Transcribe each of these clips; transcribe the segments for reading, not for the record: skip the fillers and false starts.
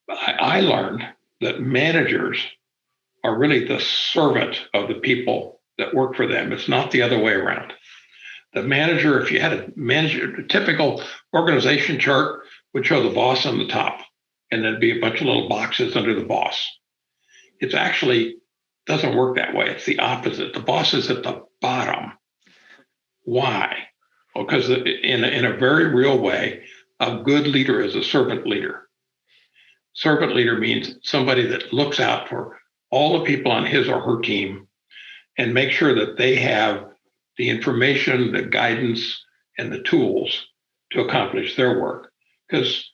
I learned that managers are really the servant of the people that work for them. It's not the other way around. The manager, if you had a typical organization chart, would show the boss on the top, and there'd be a bunch of little boxes under the boss. It's actually doesn't work that way. It's the opposite. The boss is at the bottom. Why? Well, because in a very real way, a good leader is a servant leader. Servant leader means somebody that looks out for all the people on his or her team and make sure that they have the information, the guidance, and the tools to accomplish their work. Because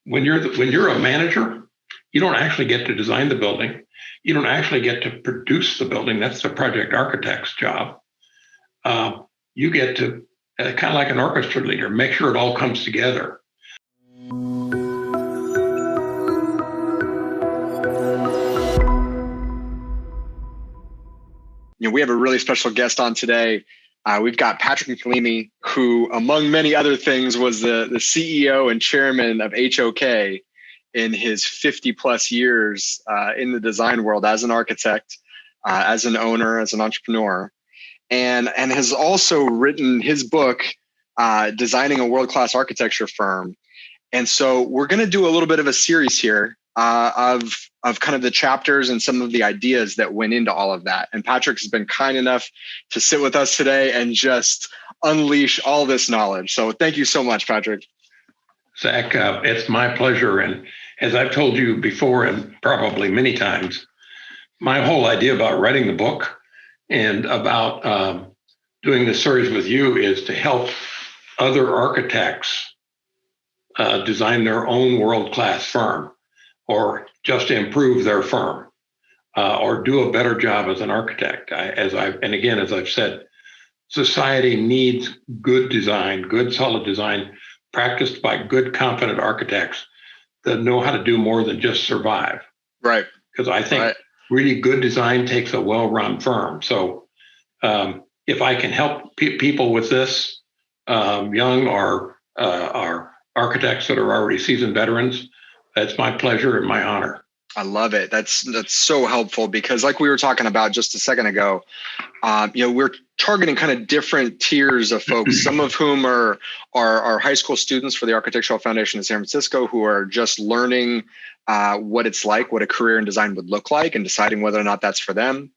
when you're a manager, you don't actually get to design the building. You don't actually get to produce the building. That's the project architect's job. You get to, kind of like an orchestra leader, make sure it all comes together. We have a really special guest on today. We've got Patrick MacLeamy, who, among many other things, was the CEO and chairman of HOK in his 50 plus years in the design world as an architect, as an owner, as an entrepreneur, and has also written his book, Designing a World-Class Architecture Firm. And so we're going to do a little bit of a series here of kind of the chapters and some of the ideas that went into all of that. And Patrick has been kind enough to sit with us today and just unleash all this knowledge. So thank you so much, Patrick. Zach, it's my pleasure. And as I've told you before, and probably many times, my whole idea about writing the book and about doing this series with you is to help other architects design their own world-class firm, or just improve their firm, or do a better job as an architect. As I've said, society needs good design, good solid design, practiced by good, competent architects that know how to do more than just survive. Right. Because I think really good design takes a well-run firm. So if I can help people with this, young or architects that are already seasoned veterans, that's my pleasure and my honor. I love it. That's so helpful, because like we were talking about just a second ago, we're targeting kind of different tiers of folks, some of whom are high school students for the Architectural Foundation in San Francisco, who are just learning what it's like, what a career in design would look like, and deciding whether or not that's for them.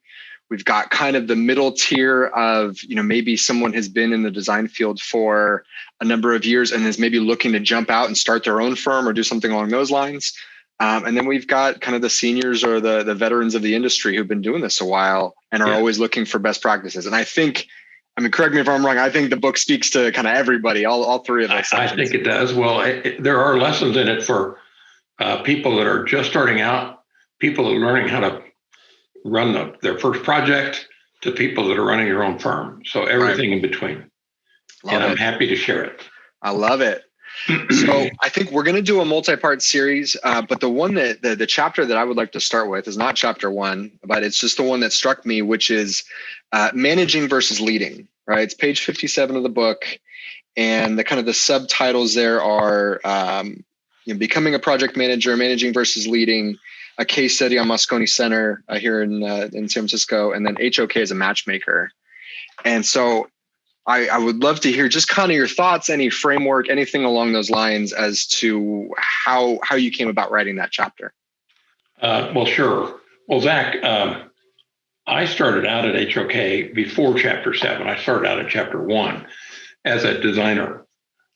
We've got kind of the middle tier of, maybe someone has been in the design field for a number of years and is maybe looking to jump out and start their own firm or do something along those lines. And then we've got kind of the seniors or the veterans of the industry who've been doing this a while and are always looking for best practices. And I think, correct me if I'm wrong, I think the book speaks to kind of everybody, all three of those sections. I think it does. Well, there are lessons in it for people that are just starting out, people that are learning how to run their first project, to people that are running their own firm. So everything in between. I'm happy to share it. I love it. So I think we're going to do a multi-part series, but the one that the chapter that I would like to start with is not chapter 1, but it's just the one that struck me, which is managing versus leading, right? It's page 57 of the book. And the subtitles there are becoming a project manager, managing versus leading, a case study on Moscone Center here in San Francisco, and then HOK as a matchmaker. And so I would love to hear just kind of your thoughts, any framework, anything along those lines as to how you came about writing that chapter. Well, sure. Well, Zach, I started out at HOK before Chapter 7. I started out at Chapter 1 as a designer.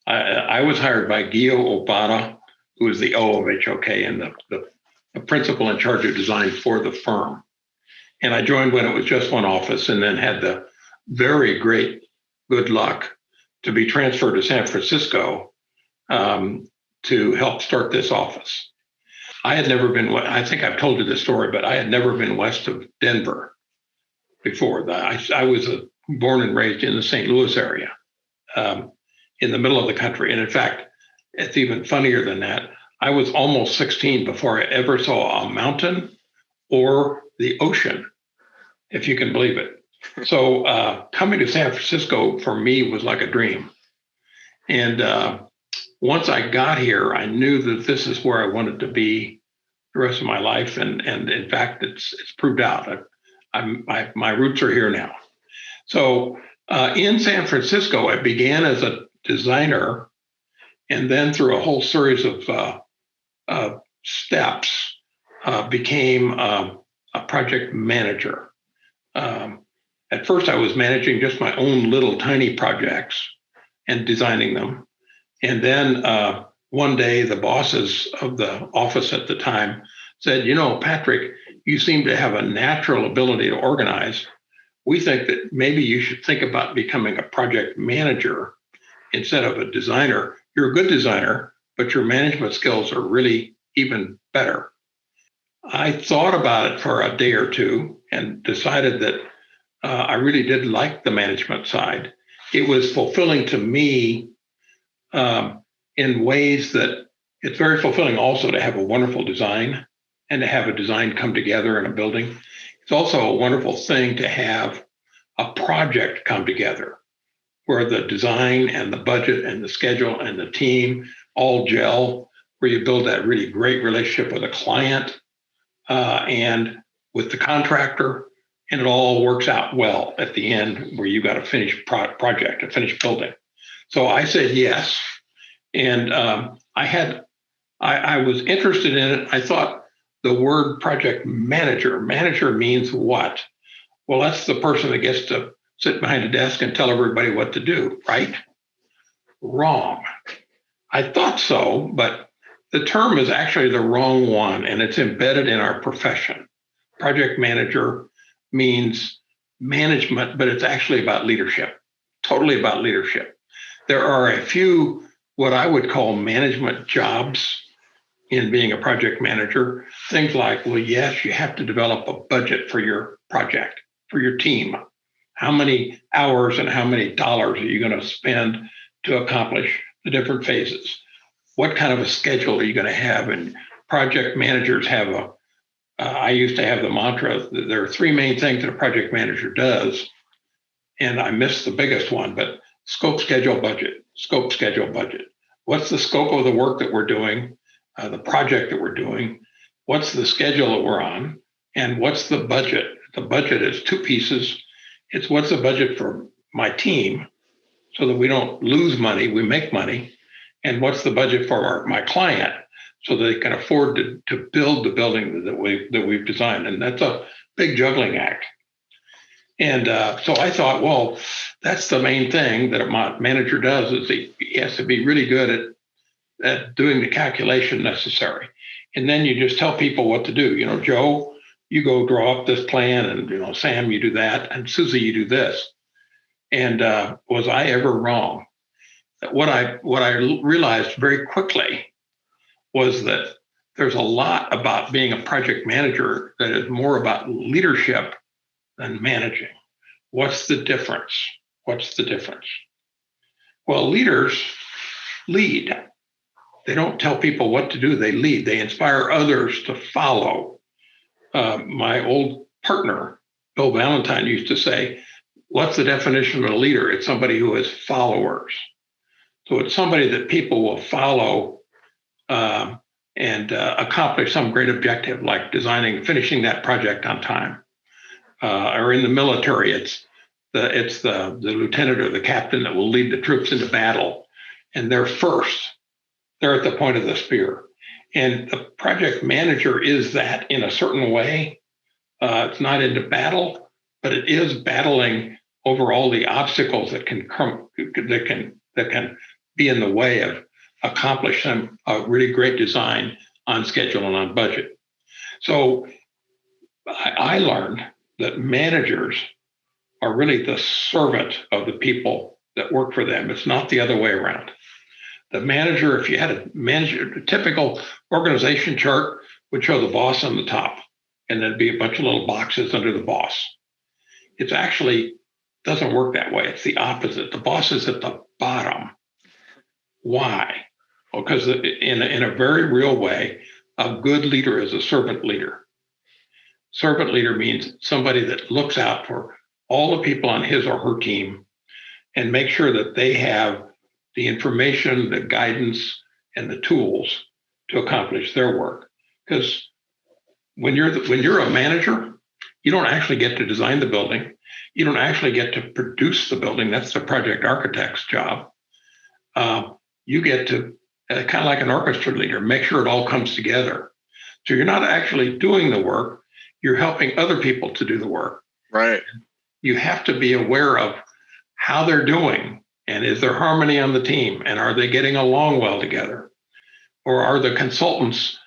I was hired by Gio Obata, who was the O of HOK and the principal in charge of design for the firm. And I joined when it was just one office, and then had the very great good luck to be transferred to San Francisco to help start this office. I had never been, I think I've told you this story, but I had never been west of Denver before. I was born and raised in the St. Louis area, in the middle of the country. And in fact, it's even funnier than that. I was almost 16 before I ever saw a mountain or the ocean, if you can believe it. So coming to San Francisco for me was like a dream. And once I got here, I knew that this is where I wanted to be the rest of my life, and in fact, it's proved out. My roots are here now. So in San Francisco, I began as a designer, and then through a whole series of steps, became a project manager. At first, I was managing just my own little tiny projects and designing them. And then one day, the bosses of the office at the time said, Patrick, you seem to have a natural ability to organize. We think that maybe you should think about becoming a project manager instead of a designer. You're a good designer, but your management skills are really even better. I thought about it for a day or two and decided that I really did like the management side. It was fulfilling to me in ways that it's very fulfilling also to have a wonderful design and to have a design come together in a building. It's also a wonderful thing to have a project come together where the design and the budget and the schedule and the team all gel, where you build that really great relationship with a client and with the contractor, and it all works out well at the end where you got a finished project, a finished building. So I said yes, and I was interested in it. I thought the word project manager means what? Well, that's the person that gets to sit behind a desk and tell everybody what to do, right? Wrong. I thought so, but the term is actually the wrong one, and it's embedded in our profession. Project manager means management, but it's actually about leadership, totally about leadership. There are a few what I would call management jobs in being a project manager. Things like, well, yes, you have to develop a budget for your project, for your team. How many hours and how many dollars are you going to spend to accomplish the different phases? What kind of a schedule are you going to have? And project managers have I used to have the mantra that there are three main things that a project manager does. And I missed the biggest one, but scope, schedule, budget, scope, schedule, budget. What's the scope of the work that we're doing, the project that we're doing? What's the schedule that we're on? And what's the budget? The budget is two pieces. It's what's the budget for my team so that we don't lose money, we make money. And what's the budget for my client so that they can afford to build the building that we've designed? And that's a big juggling act. And so I thought, well, that's the main thing that a manager does is he has to be really good at doing the calculation necessary. And then you just tell people what to do. Joe, you go draw up this plan, and Sam, you do that, and Susie, you do this. And was I ever wrong? What I realized very quickly was that there's a lot about being a project manager that is more about leadership than managing. What's the difference? What's the difference? Well, leaders lead. They don't tell people what to do. They lead. They inspire others to follow. My old partner, Bill Valentine, used to say, what's the definition of a leader? It's somebody who has followers. So it's somebody that people will follow and accomplish some great objective, like finishing that project on time. Or in the military, it's the lieutenant or the captain that will lead the troops into battle, and they're first. They're at the point of the spear. And the project manager is that in a certain way. It's not into battle, but it is battling over all the obstacles that can be in the way of accomplishing a really great design on schedule and on budget. So I learned that managers are really the servant of the people that work for them. It's not the other way around. The manager, if you had a typical organization chart, would show the boss on the top, and there'd be a bunch of little boxes under the boss. It actually doesn't work that way. It's the opposite. The boss is at the bottom. Why? Well, because in a very real way, a good leader is a servant leader. Servant leader means somebody that looks out for all the people on his or her team and make sure that they have the information, the guidance, and the tools to accomplish their work. Because when you're a manager, you don't actually get to design the building. You don't actually get to produce the building. That's the project architect's job. You get to, kind of like an orchestra leader, make sure it all comes together. So you're not actually doing the work. You're helping other people to do the work. Right. You have to be aware of how they're doing, and is there harmony on the team, and are they getting along well together, or are the consultants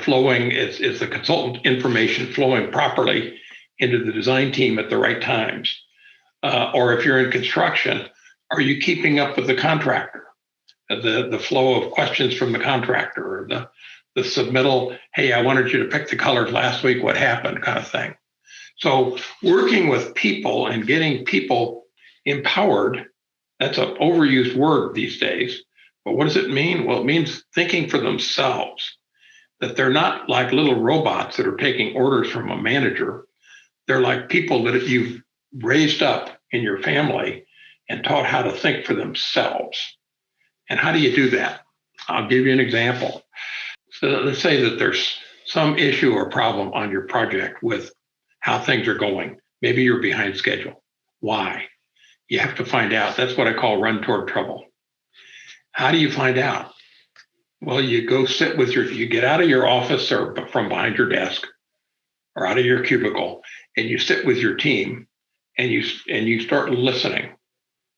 flowing? Is the consultant information flowing properly into the design team at the right times? Or if you're in construction, are you keeping up with the contractor? The flow of questions from the contractor, or the submittal, hey, I wanted you to pick the colors last week, what happened, kind of thing. So working with people and getting people empowered, that's an overused word these days. But what does it mean? Well, it means thinking for themselves, that they're not like little robots that are taking orders from a manager. They're like people that you've raised up in your family and taught how to think for themselves. And how do you do that? I'll give you an example. So let's say that there's some issue or problem on your project with how things are going. Maybe you're behind schedule. Why? You have to find out. That's what I call run toward trouble. How do you find out? Well, you go sit with you get out of your office or from behind your desk or out of your cubicle, and you sit with your team and you start listening.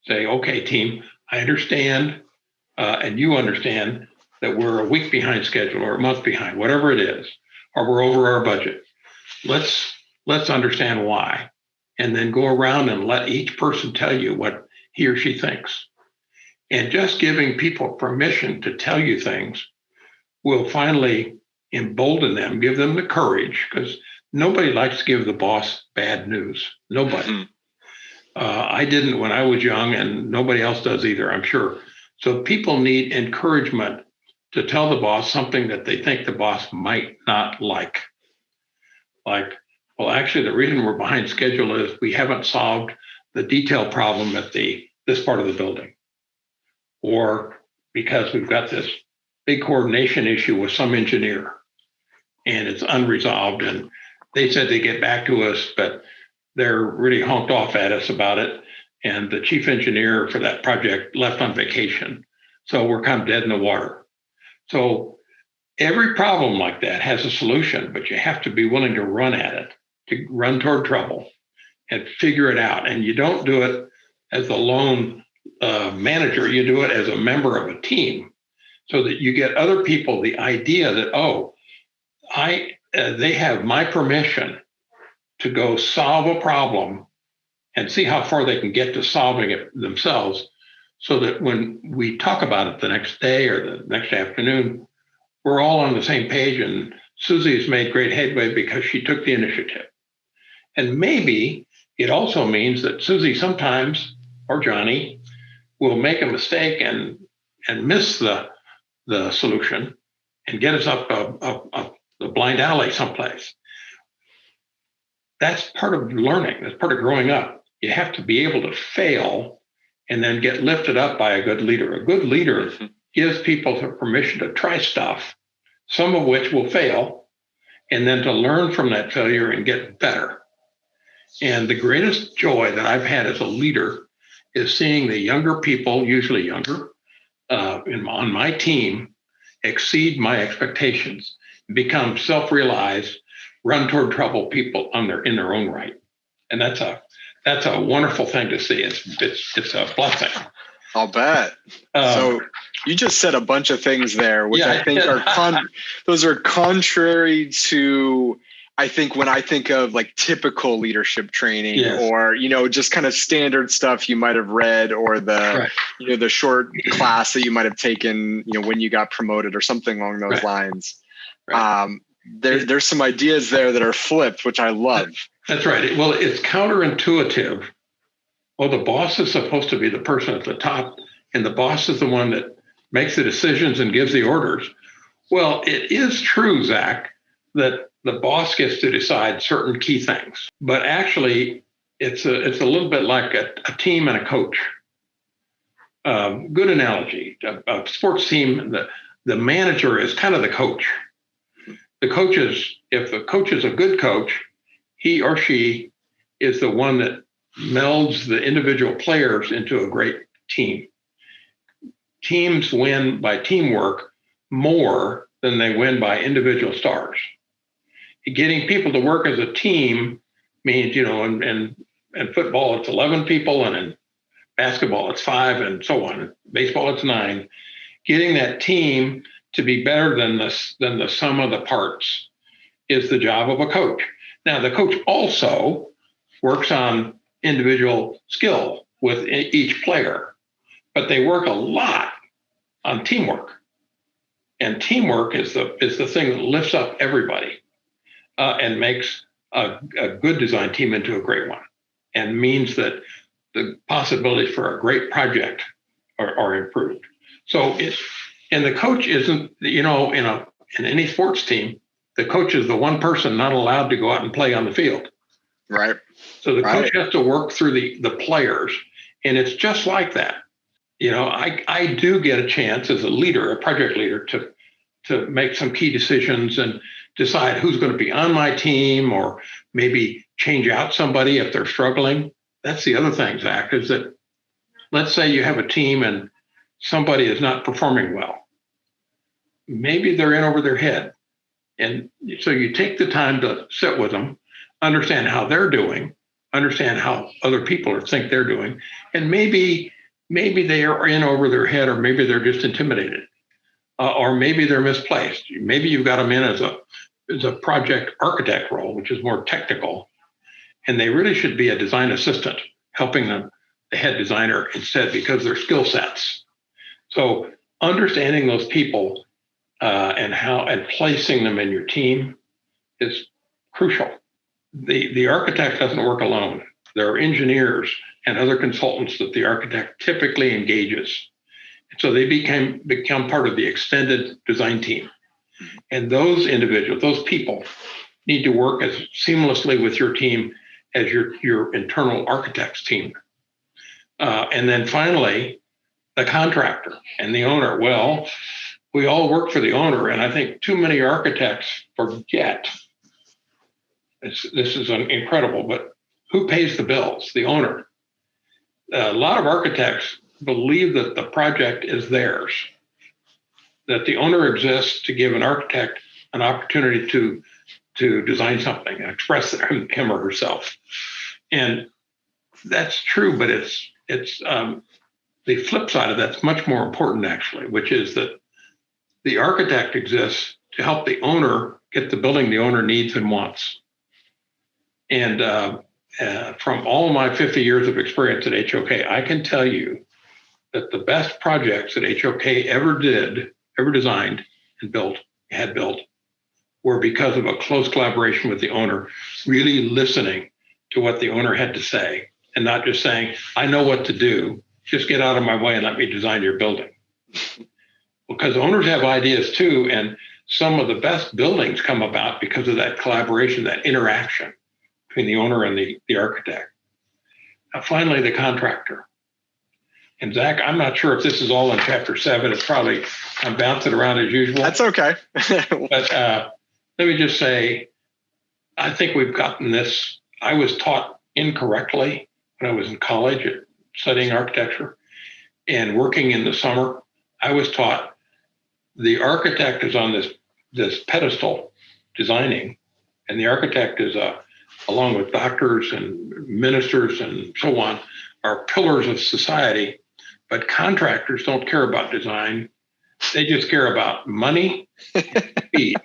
Say, okay, team, I understand, and you understand that we're a week behind schedule or a month behind, whatever it is, or we're over our budget. Let's understand why, and then go around and let each person tell you what he or she thinks. And just giving people permission to tell you things will finally embolden them, give them the courage, because nobody likes to give the boss bad news. Nobody. Mm-hmm. I didn't when I was young, and nobody else does either, I'm sure. So people need encouragement to tell the boss something that they think the boss might not like. Like, well, actually, the reason we're behind schedule is we haven't solved the detail problem at this part of the building. Or because we've got this big coordination issue with some engineer and it's unresolved. And they said they get back to us, but they're really honked off at us about it. And the chief engineer for that project left on vacation. So we're kind of dead in the water. So every problem like that has a solution, but you have to be willing to run at it, to run toward trouble and figure it out. And you don't do it as the lone manager, you do it as a member of a team, so that you get other people the idea that, they have my permission to go solve a problem and see how far they can get to solving it themselves, so that when we talk about it the next day or the next afternoon, we're all on the same page, and Susie has made great headway because she took the initiative. And maybe it also means that Susie sometimes, or Johnny, will make a mistake and miss the solution and get us up the blind alley someplace. That's part of learning. That's part of growing up. You have to be able to fail and then get lifted up by a good leader. A good leader gives people the permission to try stuff, some of which will fail, and then to learn from that failure and get better. And the greatest joy that I've had as a leader is seeing the younger people, usually younger, on my team exceed my expectations, become self-realized, run toward trouble people in their own right. And that's a wonderful thing to see. It's a blessing. I'll bet. So you just said a bunch of things there, which I think those are contrary to, I think, when I think of like typical leadership training, or, just kind of standard stuff you might have read, or the short class that you might have taken, when you got promoted or something along those lines. Right. There's some ideas there that are flipped, which I love. That's right. Well, it's counterintuitive. Well, the boss is supposed to be the person at the top, and the boss is the one that makes the decisions and gives the orders. Well, it is true, Zach, that the boss gets to decide certain key things, but actually it's a little bit like a team and a coach. Good analogy. A sports team, the manager is kind of the coach. The coach is, if the coach is a good coach, he or she is the one that melds the individual players into a great team. Teams win by teamwork more than they win by individual stars. Getting people to work as a team means, in football, it's 11 people, and in basketball, it's 5, and so on. Baseball, it's 9. Getting that team to be better than the sum of the parts is the job of a coach. Now, the coach also works on individual skill with each player, but they work a lot on teamwork. And teamwork is the thing that lifts up everybody and makes a good design team into a great one, and means that the possibilities for a great project are improved. So and the coach isn't, in any sports team, the coach is the one person not allowed to go out and play on the field. Right. So the coach has to work through the players, and it's just like that. I do get a chance as a leader, a project leader, to make some key decisions and decide who's going to be on my team, or maybe change out somebody if they're struggling. That's the other thing, Zach, is that let's say you have a team and somebody is not performing well. Maybe they're in over their head. And so you take the time to sit with them, understand how they're doing, understand how other people think they're doing, and maybe they are in over their head, or maybe they're just intimidated, or maybe they're misplaced. Maybe you've got them in as a project architect role, which is more technical, and they really should be a design assistant helping them, the head designer instead, because their skill sets. So understanding those people and placing them in your team is crucial. The architect doesn't work alone. There are engineers and other consultants that the architect typically engages. So they become part of the extended design team. And those individuals, those people, need to work as seamlessly with your team as your internal architect's team. And then finally, the contractor and the owner. Well, we all work for the owner, and I think too many architects forget. This is incredible, but who pays the bills? The owner. A lot of architects believe that the project is theirs, that the owner exists to give an architect an opportunity to design something and express him or herself. And that's true, but it's the flip side of that's much more important, actually, which is that the architect exists to help the owner get the building the owner needs and wants. And from all my 50 years of experience at HOK, I can tell you that the best projects that HOK ever designed and had built, were because of a close collaboration with the owner, really listening to what the owner had to say, and not just saying, I know what to do, just get out of my way and let me design your building. Because owners have ideas too, and some of the best buildings come about because of that collaboration, that interaction between the owner and the architect. Now, finally, the contractor. And Zach, I'm not sure if this is all in chapter 7. It's probably, I'm bouncing around as usual. That's okay. But let me just say, I think we've gotten this. I was taught incorrectly when I was in college studying architecture and working in the summer. I was taught the architect is on this pedestal designing, and the architect is along with doctors and ministers and so on, are pillars of society. But contractors don't care about design. They just care about money and speed.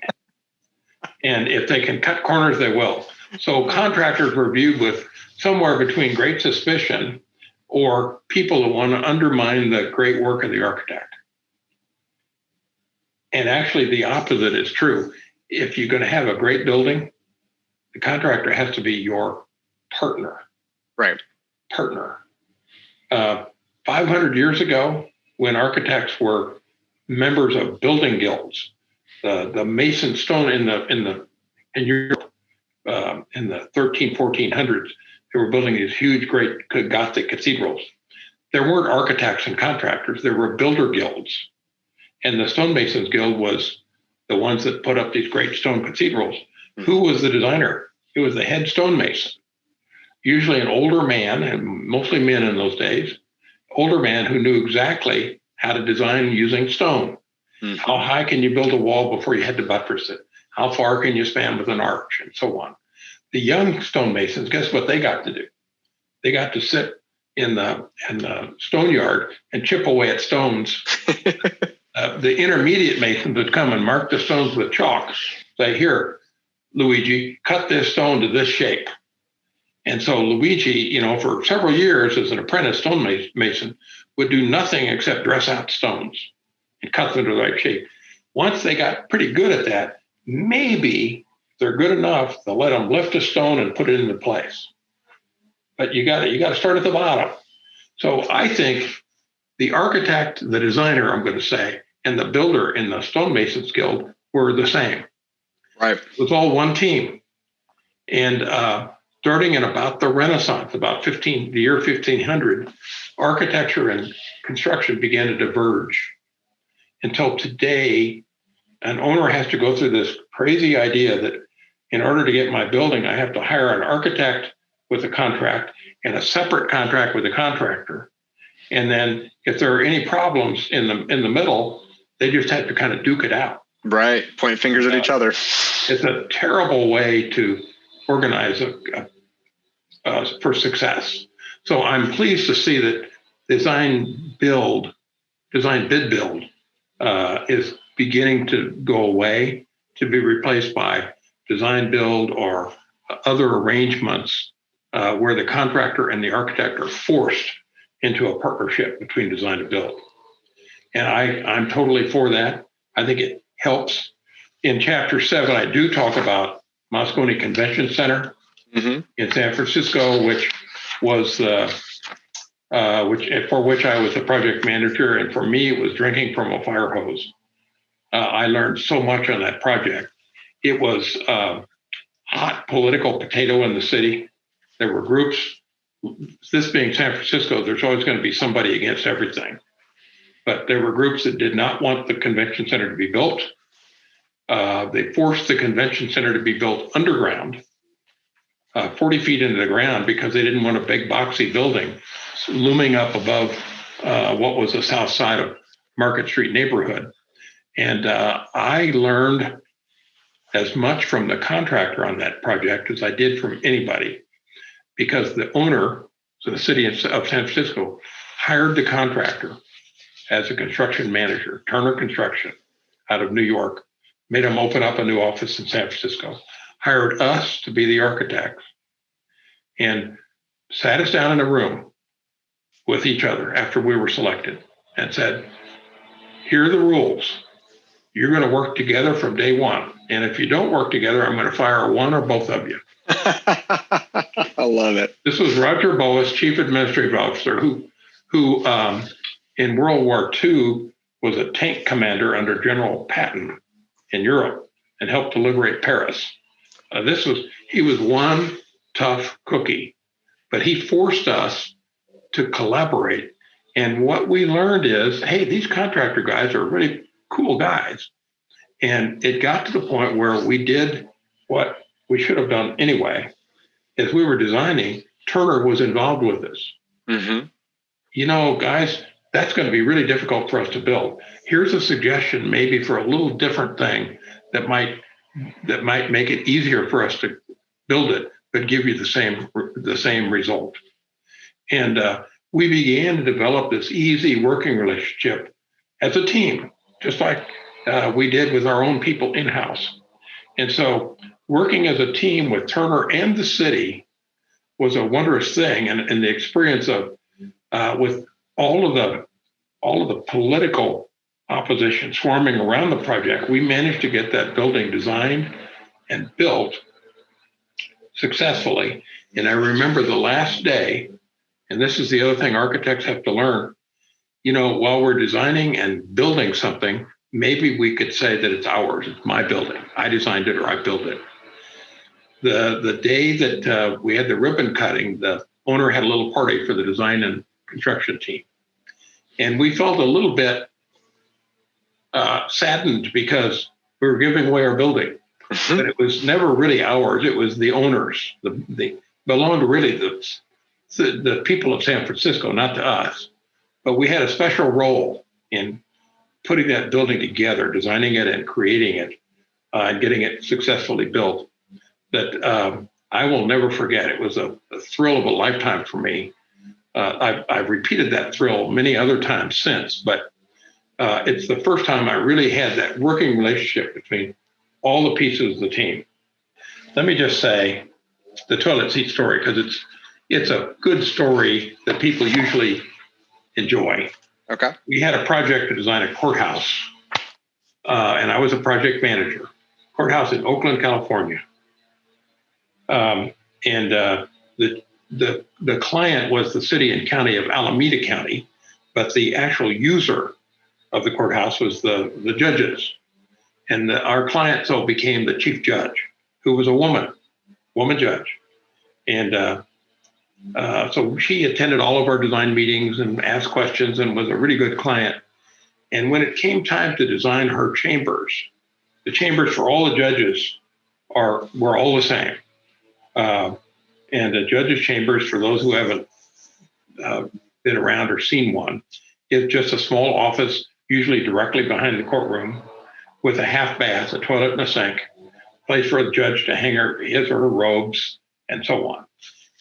And if they can cut corners, they will. So contractors were viewed with somewhere between great suspicion or people that want to undermine the great work of the architect. And actually the opposite is true. If you're going to have a great building, the contractor has to be your partner. Right. Partner. 500 years ago, when architects were members of building guilds, the mason stone in Europe in the 1400s, they were building these huge, great Gothic cathedrals. there weren't architects and contractors, there were builder guilds. And the Stonemasons Guild was the ones that put up these great stone cathedrals. Who was the designer? It was the head stonemason, usually an older man, and mostly men in those days, older man who knew exactly how to design using stone. How high can you build a wall before you had to buttress it? How far can you span with an arch, and so on. The young stonemasons, guess what they got to do? They got to sit in the stone yard and chip away at stones. The intermediate masons would come and mark the stones with chalk, say, here, Luigi, cut this stone to this shape. And so Luigi, for several years as an apprentice stonemason, would do nothing except dress out stones and cut them to the right shape. Once they got pretty good at that, maybe they're good enough to let them lift a stone and put it into place. But you got to start at the bottom. So I think the architect, the designer, I'm going to say, and the builder in the Stonemasons Guild were the same. Right. It was all one team. And starting in about the Renaissance, about the year 1500, architecture and construction began to diverge until today. An owner has to go through this crazy idea that in order to get my building, I have to hire an architect with a contract and a separate contract with a contractor. And then if there are any problems in the middle, they just have to kind of duke it out. Right. Point fingers at each other. It's a terrible way to organize for success. So I'm pleased to see that design bid build is beginning to go away, to be replaced by design build or other arrangements where the contractor and the architect are forced into a partnership between design and build. And I'm totally for that. I think it helps. In Chapter 7, I do talk about Moscone Convention Center in San Francisco, which was for which I was the project manager, and for me, it was drinking from a fire hose. I learned so much on that project. It was hot political potato in the city. There were groups. This being San Francisco, there's always going to be somebody against everything. But there were groups that did not want the convention center to be built. They forced the convention center to be built underground, 40 feet into the ground, because they didn't want a big boxy building looming up above what was the south side of Market Street neighborhood. And I learned as much from the contractor on that project as I did from anybody, because the owner, so the city of San Francisco, hired the contractor as a construction manager, Turner Construction, out of New York, made him open up a new office in San Francisco, hired us to be the architects, and sat us down in a room with each other after we were selected and said, here are the rules. You're going to work together from day one. And if you don't work together, I'm going to fire one or both of you. I love it. This was Roger Boas, Chief Administrative Officer, who in World War II was a tank commander under General Patton in Europe and helped to liberate Paris. He was one tough cookie, but he forced us to collaborate. And what we learned is, hey, these contractor guys are really cool guys. And it got to the point where we did what we should have done anyway. As we were designing, Turner was involved with this. Guys, that's going to be really difficult for us to build. Here's a suggestion maybe for a little different thing that might make it easier for us to build it, but give you the same result. And we began to develop this easy working relationship as a team, just like we did with our own people in-house. And so working as a team with Turner and the city was a wondrous thing. And the experience of with all of the political opposition swarming around the project, we managed to get that building designed and built successfully. And I remember the last day, and this is the other thing architects have to learn, while we're designing and building something, maybe we could say that it's ours, it's my building. I designed it or I built it. The day that we had the ribbon cutting, the owner had a little party for the design and construction team. And we felt a little bit saddened because we were giving away our building. But it was never really ours. It was the owners. The belonged to really the people of San Francisco, not to us. But we had a special role in putting that building together, designing it and creating it, and getting it successfully built. That I will never forget. It was a thrill of a lifetime for me. I've repeated that thrill many other times since, but it's the first time I really had that working relationship between all the pieces of the team. Let me just say the toilet seat story, because it's a good story that people usually enjoy. Okay. We had a project to design a courthouse, and I was a project manager. Courthouse in Oakland, California. The client was the city and county of Alameda County, but the actual user of the courthouse was the judges. And our client so became the chief judge, who was a woman judge. And so she attended all of our design meetings and asked questions and was a really good client. And when it came time to design her chambers, the chambers for all the judges were all the same. And the judges' chambers, for those who haven't been around or seen one, is just a small office, usually directly behind the courtroom, with a half bath, a toilet and a sink, place for the judge to hang his or her robes, and so on.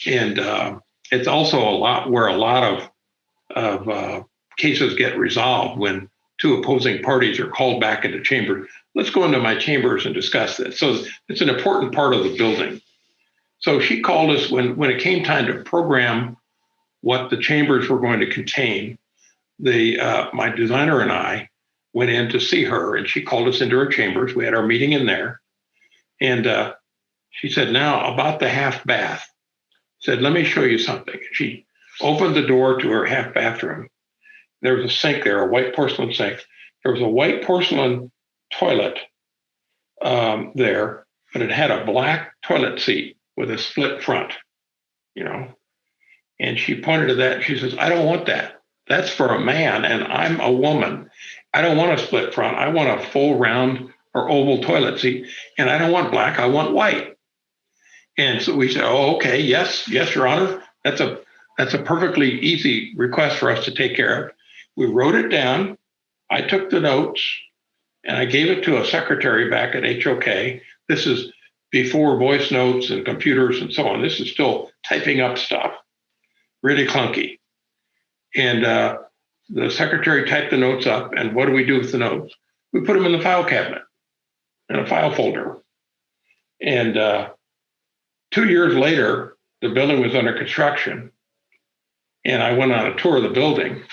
And it's also a lot where a lot of cases get resolved when two opposing parties are called back into chambers. Let's go into my chambers and discuss this. So it's an important part of the building. So she called us when it came time to program what the chambers were going to contain. My designer and I went in to see her, and she called us into her chambers. We had our meeting in there. And she said, now about the half bath. Said, let me show you something. She opened the door to her half bathroom. There was a sink there, a white porcelain sink. There was a white porcelain toilet there, but it had a black toilet seat with a split front, And she pointed to that. She says, I don't want that. That's for a man, and I'm a woman. I don't want a split front. I want a full round or oval toilet seat, and I don't want black. I want white. And so we said, oh, okay, yes, Your Honor. That's a perfectly easy request for us to take care of. We wrote it down. I took the notes, and I gave it to a secretary back at HOK. This is before voice notes and computers and so on. This is still typing up stuff, really clunky. And the secretary typed the notes up, and what do we do with the notes? We put them in the file cabinet, in a file folder. And 2 years later, the building was under construction, and I went on a tour of the building.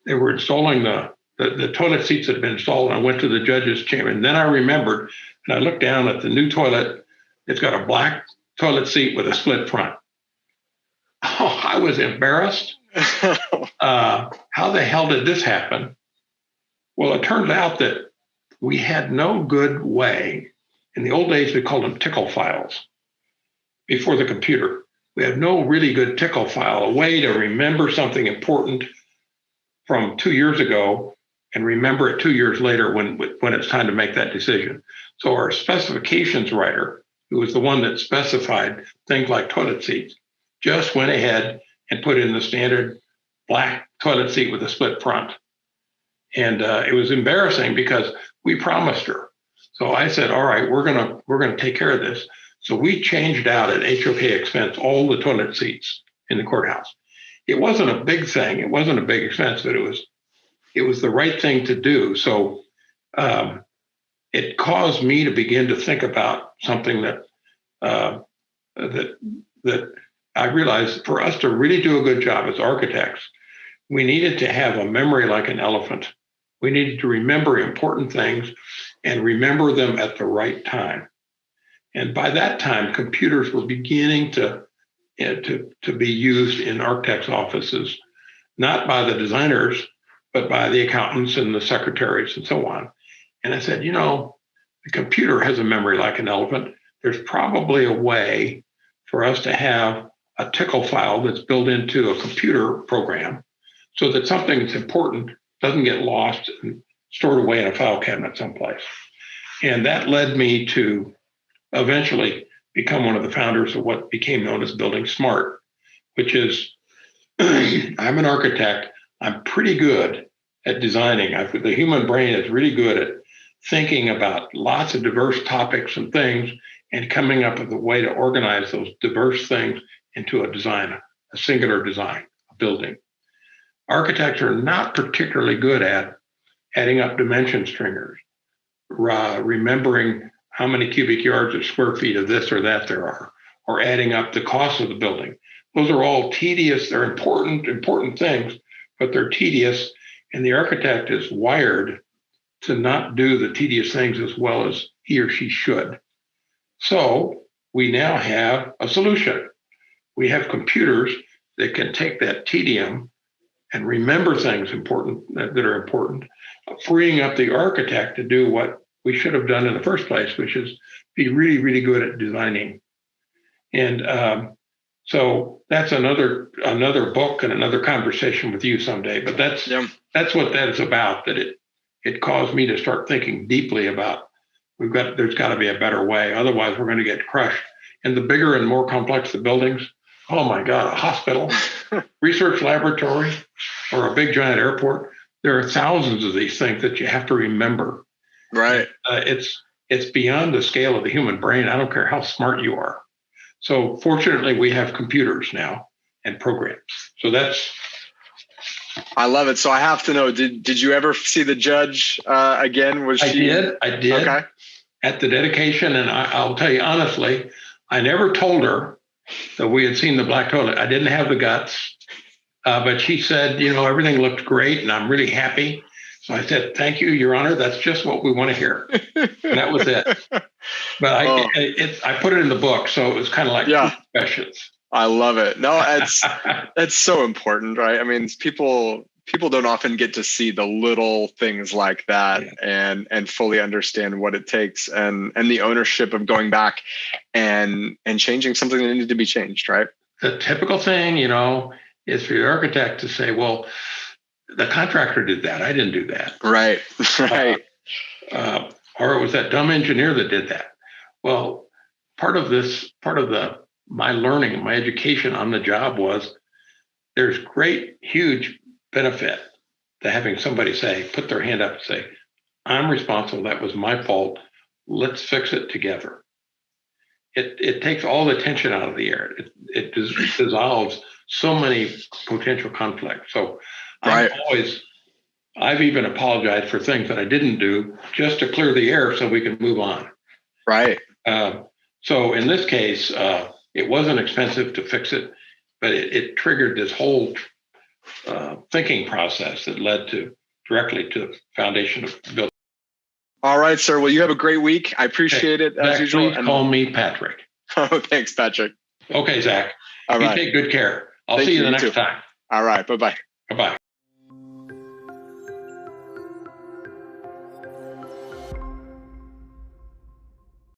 They were installing the toilet seats had been installed. And I went to the judge's chamber, and then I remembered, and I looked down at the new toilet. It's got a black toilet seat with a split front. Oh, I was embarrassed. How the hell did this happen? Well, it turns out that we had no good way. In the old days, we called them tickle files before the computer. We had no really good tickle file, a way to remember something important from 2 years ago and remember it 2 years later when it's time to make that decision. So our specifications writer, who was the one that specified things like toilet seats, just went ahead and put in the standard black toilet seat with a split front. And it was embarrassing because we promised her. So I said, all right, we're gonna take care of this. So we changed out at HOK expense all the toilet seats in the courthouse. It wasn't a big thing. It wasn't a big expense, but it was the right thing to do. So it caused me to begin to think about something that I realized for us to really do a good job as architects, we needed to have a memory like an elephant. We needed to remember important things and remember them at the right time. And by that time, computers were beginning to be used in architects' offices, not by the designers, but by the accountants and the secretaries and so on. And I said, the computer has a memory like an elephant. There's probably a way for us to have a tickle file that's built into a computer program so that something that's important doesn't get lost and stored away in a file cabinet someplace. And that led me to eventually become one of the founders of what became known as Building Smart, which is I'm an architect. I'm pretty good at designing. The human brain is really good at thinking about lots of diverse topics and things and coming up with a way to organize those diverse things into a design, a singular design, a building. Architects are not particularly good at adding up dimension stringers, remembering how many cubic yards or square feet of this or that there are, or adding up the cost of the building. Those are all tedious. They're important things, but they're tedious. And the architect is wired to not do the tedious things as well as he or she should. So we now have a solution. We have computers that can take that tedium and remember things that are important, freeing up the architect to do what we should have done in the first place, which is be really, really good at designing. And so that's another book and another conversation with you someday. But that's what that is about. That it caused me to start thinking deeply about there's got to be a better way. Otherwise, we're going to get crushed. And the bigger and more complex the buildings, oh my God, a hospital, research laboratory, or a big giant airport. There are thousands of these things that you have to remember. Right. It's beyond the scale of the human brain. I don't care how smart you are. So fortunately, we have computers now and programs. So I love it. So I have to know, did you ever see the judge again? I did. Okay. At the dedication, and I'll tell you honestly, I never told her that we had seen the black toilet. I didn't have the guts, but she said, everything looked great, and I'm really happy. So I said, "Thank you, Your Honor. That's just what we want to hear." And that was it. But I put it in the book, so it was kind of like confessions. I love it. No, it's so important, right? I mean, people don't often get to see the little things like that and fully understand what it takes and the ownership of going back and changing something that needed to be changed, right? The typical thing, is for the architect to say, well, the contractor did that. I didn't do that. Right. Or it was that dumb engineer that did that. Well, part of my learning, my education on the job was there's great, huge benefit to having somebody put their hand up and say, I'm responsible. That was my fault. Let's fix it together. It takes all the tension out of the air. It dissolves so many potential conflicts. So right. I've even apologized for things that I didn't do just to clear the air so we can move on. Right. So in this case, it wasn't expensive to fix it, but it triggered this whole thinking process that led directly to the foundation of the building. All right, sir. Well, you have a great week. I appreciate it as usual. Please call me Patrick. Oh, thanks, Patrick. Okay, Zach. All right. You take good care. I'll see you the next time. All right. Bye-bye. Bye-bye.